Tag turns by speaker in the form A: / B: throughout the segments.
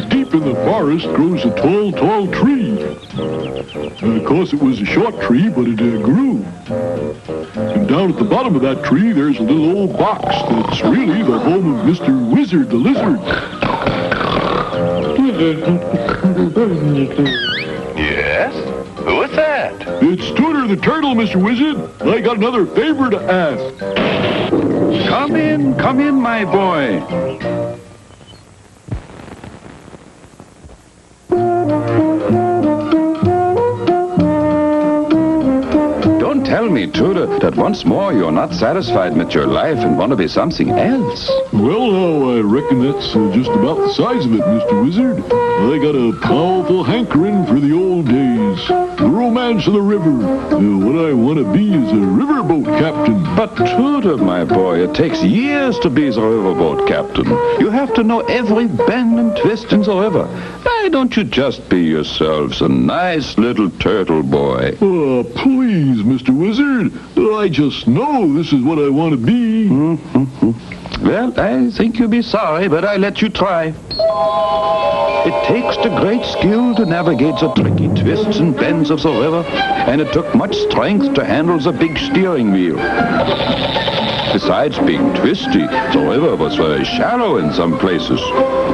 A: Deep in the forest grows a tall, tall tree. Of course, it was a short tree, but it grew. And down at the bottom of that tree, there's a little old box that's really the home of Mr. Wizard the Lizard.
B: Yes? Who is that?
A: It's Tooter the Turtle, Mr. Wizard. I got another favor to ask.
C: Come in, my boy. Don't tell me, Tooter, that once more you're not satisfied with your life and want to be something else.
A: Well, now, I reckon that's just about the size of it, Mr. Wizard. I got a powerful hankering for the old days. The romance of the river. What I want to be is a riverboat captain.
C: But Tooter, my boy, it takes years to be the riverboat captain. You have to know every bend and twist in the river. Why don't you just be yourselves a nice little turtle boy?
A: Oh, please, Mr. Wizard. I just know this is what I want to be.
C: Well, I think you'll be sorry, but I let you try. It takes the great skill to navigate the tricky twists and bends of the river, and it took much strength to handle the big steering wheel. Besides being twisty, the river was very shallow in some places.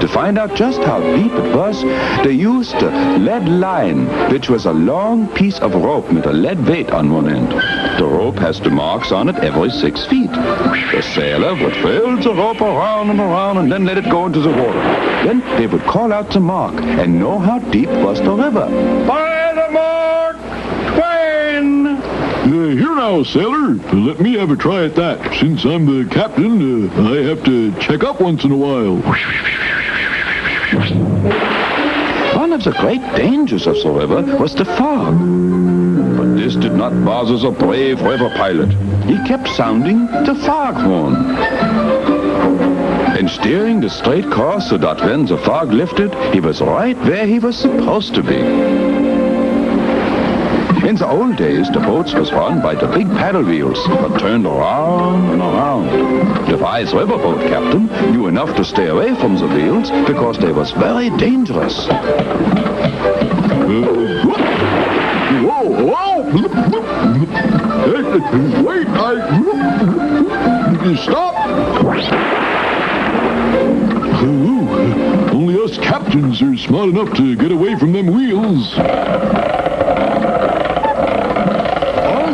C: To find out just how deep it was, they used a lead line, which was a long piece of rope with a lead weight on one end. The rope has the marks on it every 6 feet. The sailor would fill the rope around and around and then let it go into the water. Then they would call out the mark and know how deep was the river. By the mark, Twain!
A: Here now, sailor. Let me have a try at that. Since I'm the captain, I have to check up once in a while.
C: One of the great dangers of the river was the fog. But this did not bother the brave river pilot. He kept sounding the foghorn and steering the straight course so that when the fog lifted, he was right where he was supposed to be. In the old days, the boats was run by the big paddle wheels that turned around and around. The wise riverboat captain knew enough to stay away from the wheels because they was very dangerous.
A: Whoa! Wait, stop! Only us captains are smart enough to get away from them wheels.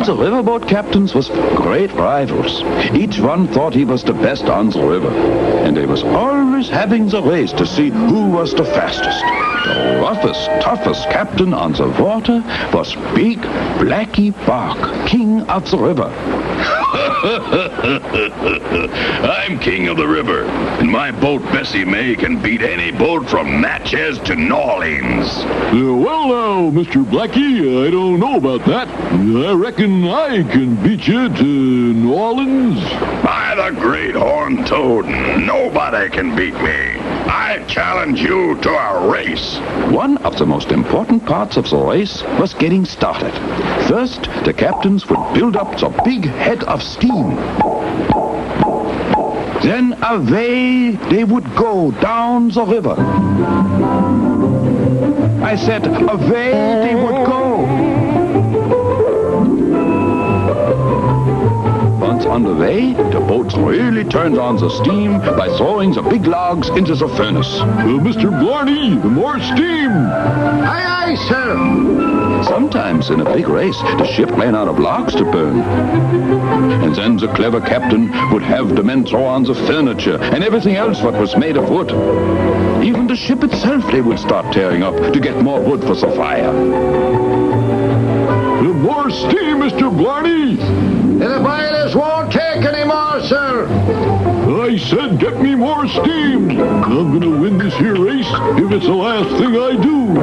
C: The riverboat captains was great rivals. Each one thought he was the best on the river. And they was always having the race to see who was the fastest. The roughest, toughest captain on the water was Big Blackie Bark, king of the river.
B: I'm king of the river, and my boat Bessie May can beat any boat from Natchez to New Orleans.
A: Well now, Mr. Blackie, I don't know about that. I reckon I can beat you to New Orleans.
B: By the great horned toad, nobody can beat me. I challenge you to a race.
C: One of the most important parts of the race was getting started. First, the captains would build up the big head of steam. Then away they would go down the river. I said, away they would go. Once on the way, the boats really turned on the steam by throwing the big logs into the furnace.
A: Mr. Blarney, more steam!
D: Aye, aye, sir.
C: Sometimes in a big race, the ship ran out of logs to burn. And then the clever captain would have the men throw on the furniture and everything else what was made of wood. Even the ship itself they would start tearing up to get more wood for the fire.
A: More steam, Mr. Blarney!
D: The boilers won't take any more, sir.
A: I said get me more steam. I'm gonna win this here race if it's the last thing I do.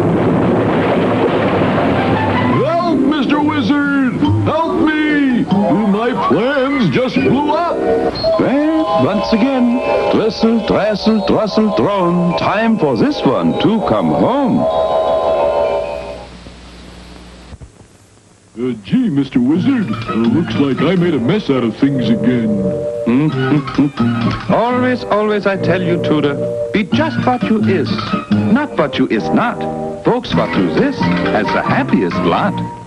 A: Help, Mr. Wizard! Help me! My plans just blew up.
C: Well, once again, tristle, drassel, drossel, drone. Time for this one to come home.
A: Gee, Mr. Wizard, looks like I made a mess out of things again.
C: Always I tell you, Tooter, be just what you is, not what you is not. Folks what you is has the happiest lot.